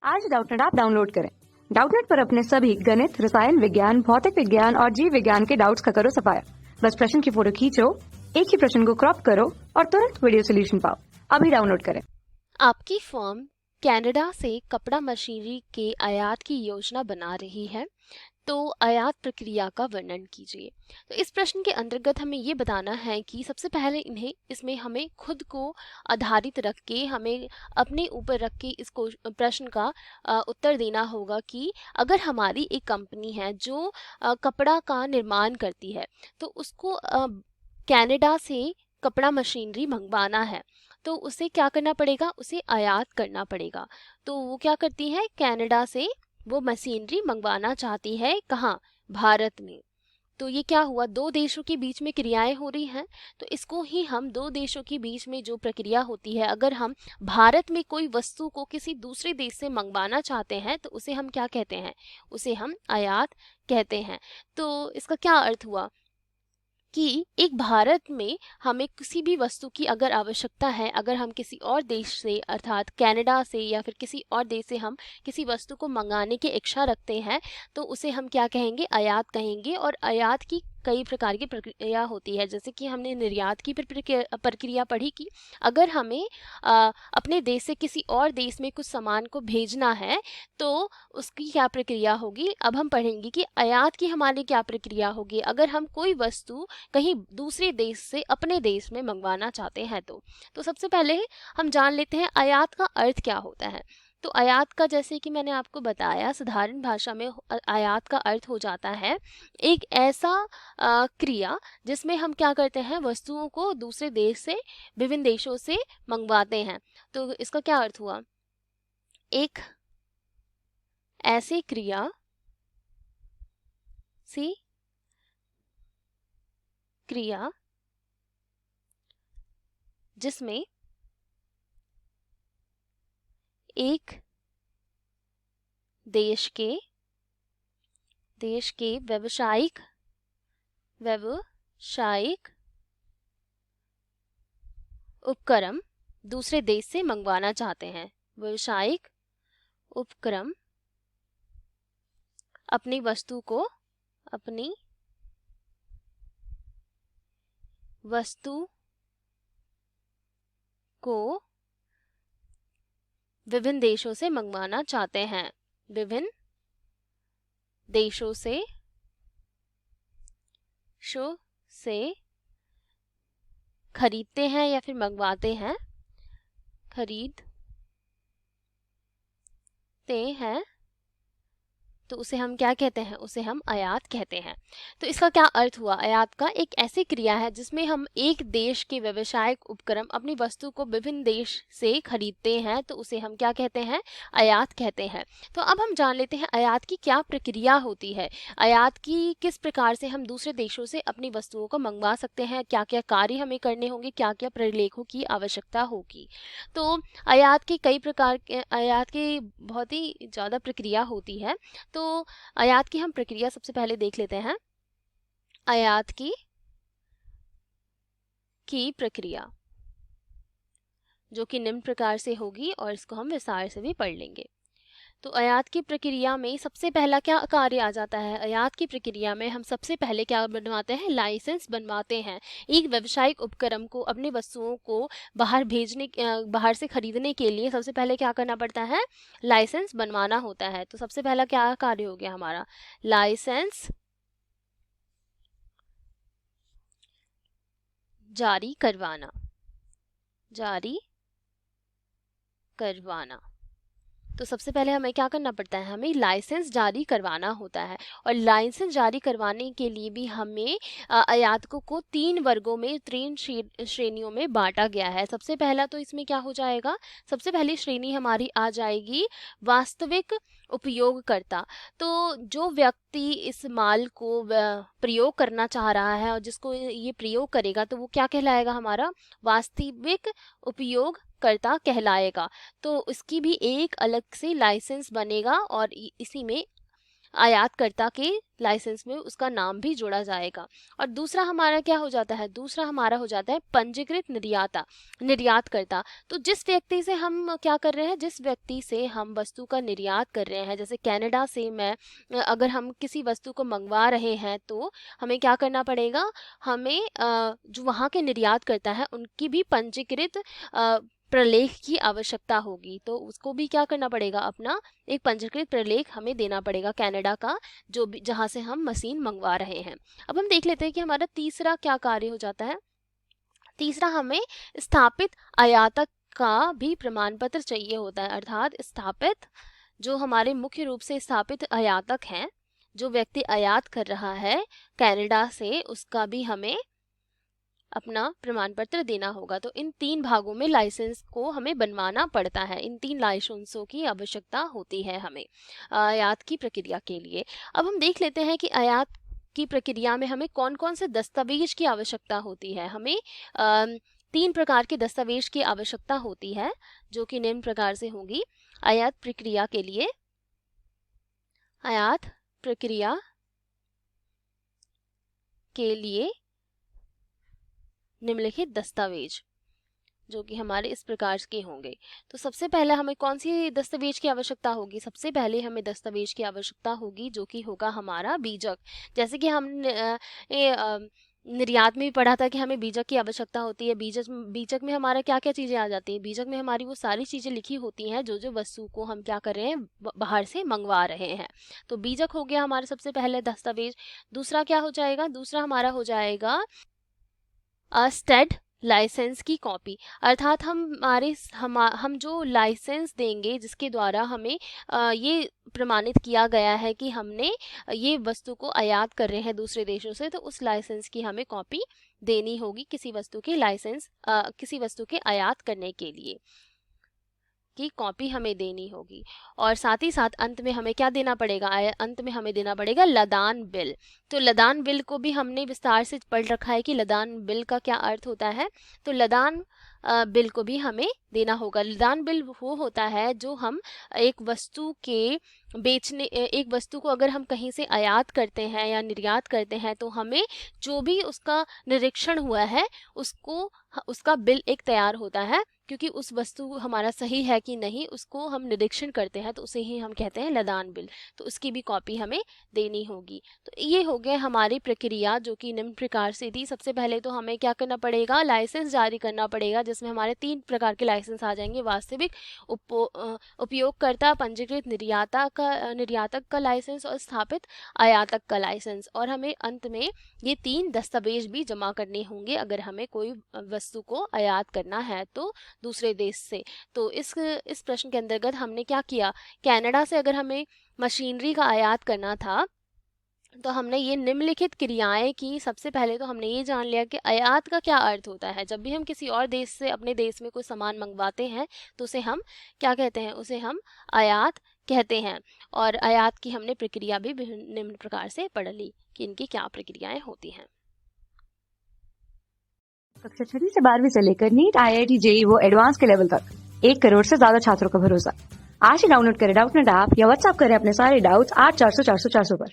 आज Doubtnut app download करें। Doubtnut पर अपने सभी गणित, रसायन विज्ञान, भौतिक विज्ञान और जीव विज्ञान के डाउट्स का करो सफाया। बस प्रश्न की फोटो खींचो, एक ही प्रश्न को क्रॉप करो और तुरंत वीडियो सोल्यूशन पाओ। अभी डाउनलोड करें। आपकी फर्म कनाडा से कपड़ा मशीनरी के आयात की योजना बना रही है, तो आयात प्रक्रिया का वर्णन कीजिए। तो इस प्रश्न के अंतर्गत हमें ये बताना है कि सबसे पहले इसमें हमें खुद को आधारित रख के, हमें अपने ऊपर रख के इसको प्रश्न का उत्तर देना होगा कि अगर हमारी एक कंपनी है जो कपड़ा का निर्माण करती है, तो उसको कनाडा से कपड़ा मशीनरी मंगवाना है, तो उसे क्या करना पड़ेगा, उसे आयात करना पड़ेगा। तो वो क्या करती है, कनाडा से वो मशीनरी मंगवाना चाहती है, कहाँ, भारत में। तो ये क्या हुआ, दो देशों के बीच में क्रियाएं हो रही हैं। तो इसको ही हम दो देशों के बीच में जो प्रक्रिया होती है, अगर हम भारत में कोई वस्तु को किसी दूसरे देश से मंगवाना चाहते हैं, तो उसे हम क्या कहते हैं, उसे हम आयात कहते हैं। तो इसका क्या अर्थ हुआ कि एक भारत में हमें किसी भी वस्तु की अगर आवश्यकता है, अगर हम किसी और देश से अर्थात कनाडा से या फिर किसी और देश से हम किसी वस्तु को मंगाने की इच्छा रखते हैं, तो उसे हम क्या कहेंगे, आयात कहेंगे। और आयात की कई प्रकार की प्रक्रिया होती है, जैसे कि हमने निर्यात की प्रक्रिया पढ़ी कि अगर हमें अपने देश से किसी और देश में कुछ सामान को भेजना है, तो उसकी क्या प्रक्रिया होगी। अब हम पढ़ेंगे कि आयात की हमारी क्या प्रक्रिया होगी अगर हम कोई वस्तु कहीं दूसरे देश से अपने देश में मंगवाना चाहते हैं। तो सबसे पहले हम जान लेते हैं आयात का अर्थ क्या होता है। तो आयात का, जैसे कि मैंने आपको बताया, साधारण भाषा में आयात का अर्थ हो जाता है एक ऐसा क्रिया जिसमें हम क्या करते हैं, वस्तुओं को दूसरे देश से, विभिन्न देशों से मंगवाते हैं। तो इसका क्या अर्थ हुआ, एक ऐसी क्रिया सी क्रिया जिसमें एक देश के व्यावसायिक उपक्रम दूसरे देश से मंगवाना चाहते हैं। व्यावसायिक उपक्रम अपनी वस्तु को विभिन्न देशों से मंगवाना चाहते हैं, विभिन्न देशों से खरीदते हैं या फिर मंगवाते हैं, तो उसे हम क्या कहते हैं, उसे हम आयात कहते हैं। तो इसका क्या अर्थ हुआ, आयात का एक ऐसी क्रिया है जिसमें हम एक देश के व्यावसायिक उपक्रम अपनी वस्तु को विभिन्न देश से खरीदते हैं, तो उसे हम क्या कहते हैं, आयात कहते हैं। तो अब हम जान लेते हैं आयात की क्या प्रक्रिया होती है, आयात की किस प्रकार से हम दूसरे देशों से अपनी वस्तुओं को मंगवा सकते हैं, क्या क्या कार्य हमें करने होंगे, क्या क्या प्रलेखों की आवश्यकता होगी। तो आयात की बहुत ही ज़्यादा प्रक्रिया होती है। तो आयात की हम प्रक्रिया सबसे पहले देख लेते हैं। आयात की प्रक्रिया जो कि निम्न प्रकार से होगी, और इसको हम विस्तार से भी पढ़ लेंगे। तो आयात की प्रक्रिया में सबसे पहला क्या कार्य आ जाता है, आयात की प्रक्रिया में हम सबसे पहले क्या बनवाते हैं, लाइसेंस बनवाते हैं। एक व्यावसायिक उपक्रम को अपनी वस्तुओं को बाहर से खरीदने के लिए सबसे पहले क्या करना पड़ता है, लाइसेंस बनवाना होता है। तो सबसे पहला क्या कार्य हो गया हमारा, लाइसेंस जारी करवाना। तो सबसे पहले हमें क्या करना पड़ता है, हमें लाइसेंस जारी करवाना होता है। और लाइसेंस जारी करवाने के लिए भी हमें आयातकों को 3 वर्गों में, 3 श्रेणियों में बांटा गया है। सबसे पहला तो इसमें क्या हो जाएगा, सबसे पहली श्रेणी हमारी आ जाएगी वास्तविक उपयोगकर्ता। तो जो व्यक्ति इस माल को प्रयोग करना चाह रहा है और जिसको ये प्रयोग करेगा, तो वो क्या कहलाएगा, हमारा वास्तविक उपयोगकर्ता कहलाएगा। तो इसकी भी एक अलग से लाइसेंस बनेगा और इसी में आयातकर्ता के लाइसेंस में उसका नाम भी जोड़ा जाएगा। और दूसरा हमारा क्या हो जाता है, दूसरा हमारा हो जाता है पंजीकृत निर्यातकर्ता। तो जिस व्यक्ति से हम क्या कर रहे हैं, जिस व्यक्ति से हम वस्तु का निर्यात कर रहे हैं, जैसे कनाडा से अगर हम किसी वस्तु को मंगवा रहे हैं तो हमें क्या करना पड़ेगा, हमें जो वहाँ के निर्यात करता है उनकी भी पंजीकृत प्रलेख की आवश्यकता होगी। तो उसको भी क्या करना पड़ेगा, अपना एक पंजीकृत प्रलेख हमें देना पड़ेगा कनाडा का, जो भी जहाँ से हम मशीन मंगवा रहे हैं। अब हम देख लेते हैं कि हमारा तीसरा क्या कार्य हो जाता है। तीसरा, हमें स्थापित आयातक का भी प्रमाण पत्र चाहिए होता है। अर्थात स्थापित, जो हमारे मुख्य रूप से स्थापित आयातक हैं, जो व्यक्ति आयात कर रहा है कनाडा से, उसका भी हमें अपना प्रमाण पत्र देना होगा। तो इन 3 भागों में लाइसेंस को हमें बनवाना पड़ता है। इन 3 लाइसेंसों की आवश्यकता होती है हमें आयात की प्रक्रिया के लिए। अब हम देख लेते हैं कि आयात की प्रक्रिया में हमें कौन कौन से दस्तावेज की आवश्यकता होती है। हमें 3 प्रकार के दस्तावेज की आवश्यकता होती है, जो कि निम्न प्रकार से होंगी। आयात प्रक्रिया के लिए, आयात प्रक्रिया के लिए निम्नलिखित दस्तावेज, जो कि हमारे इस प्रकार के होंगे। तो सबसे पहले हमें कौन सी दस्तावेज की आवश्यकता होगी, सबसे पहले हमें दस्तावेज की आवश्यकता होगी जो कि होगा हमारा बीजक। जैसे कि हम निर्यात में भी पढ़ा था कि हमें बीजक की आवश्यकता होती है। बीजक में हमारा क्या क्या चीज़ें आ जाती हैं, बीजक में हमारी वो सारी चीज़ें लिखी होती हैं जो जो वस्तु को हम क्या कर रहे हैं, बाहर से मंगवा रहे हैं। तो बीजक हो गया हमारा सबसे पहले दस्तावेज। दूसरा क्या हो जाएगा, दूसरा हमारा हो जाएगा स्टेड लाइसेंस की कॉपी। अर्थात हम जो लाइसेंस देंगे जिसके द्वारा हमें ये प्रमाणित किया गया है कि हमने ये वस्तु को आयात कर रहे हैं दूसरे देशों से, तो उस लाइसेंस की हमें कॉपी देनी होगी किसी वस्तु के किसी वस्तु के आयात करने के लिए की कॉपी हमें देनी होगी। और साथ ही साथ अंत में हमें क्या देना पड़ेगा, अंत में हमें देना पड़ेगा लदान बिल। तो लदान बिल को भी हमने विस्तार से पढ़ रखा है कि लदान बिल का क्या अर्थ होता है। तो लदान बिल को भी हमें देना होगा। लदान बिल वो होता है जो हम एक वस्तु को अगर हम कहीं से आयात करते हैं या निर्यात करते हैं, तो हमें जो भी उसका निरीक्षण हुआ है उसका बिल एक तैयार होता है, क्योंकि उस वस्तु हमारा सही है कि नहीं उसको हम निरीक्षण करते हैं, तो उसे ही हम कहते हैं लदान बिल। तो उसकी भी कॉपी हमें देनी होगी। तो ये हो गए हमारी प्रक्रिया, जो कि निम्न प्रकार से थी। सबसे पहले तो हमें क्या करना पड़ेगा, लाइसेंस जारी करना पड़ेगा, जिसमें हमारे 3 प्रकार के लाइसेंस आ जाएंगे। वास्तविक, उपयोगकर्ता, पंजीकृत निर्यातक का लाइसेंस और स्थापित आयातक का लाइसेंस। और हमें अंत में ये 3 दस्तावेज भी जमा करने होंगे अगर हमें कोई वस्तु को आयात करना है तो दूसरे देश से। तो इस प्रश्न के अंतर्गत हमने क्या किया, कनाडा से अगर हमें मशीनरी का आयात करना था तो हमने ये निम्नलिखित क्रियाएं की। सबसे पहले तो हमने ये जान लिया कि आयात का क्या अर्थ होता है। जब भी हम किसी और देश से अपने देश में कोई सामान मंगवाते हैं तो उसे हम क्या कहते हैं, उसे हम आयात कहते हैं। और आयात की हमने प्रक्रिया भी निम्न प्रकार से पढ़ ली कि इनकी क्या प्रक्रियाएं होती हैं। कक्षा 6 से 12वीं से लेकर नीट, IIT, JEE वो एडवांस के लेवल तक 1 करोड़ से ज्यादा छात्रों का भरोसा। आज ही डाउनलोड करें डाउटनेट ऐप या व्हाट्सएप करें अपने सारे डाउट्स 8400 400 400 पर।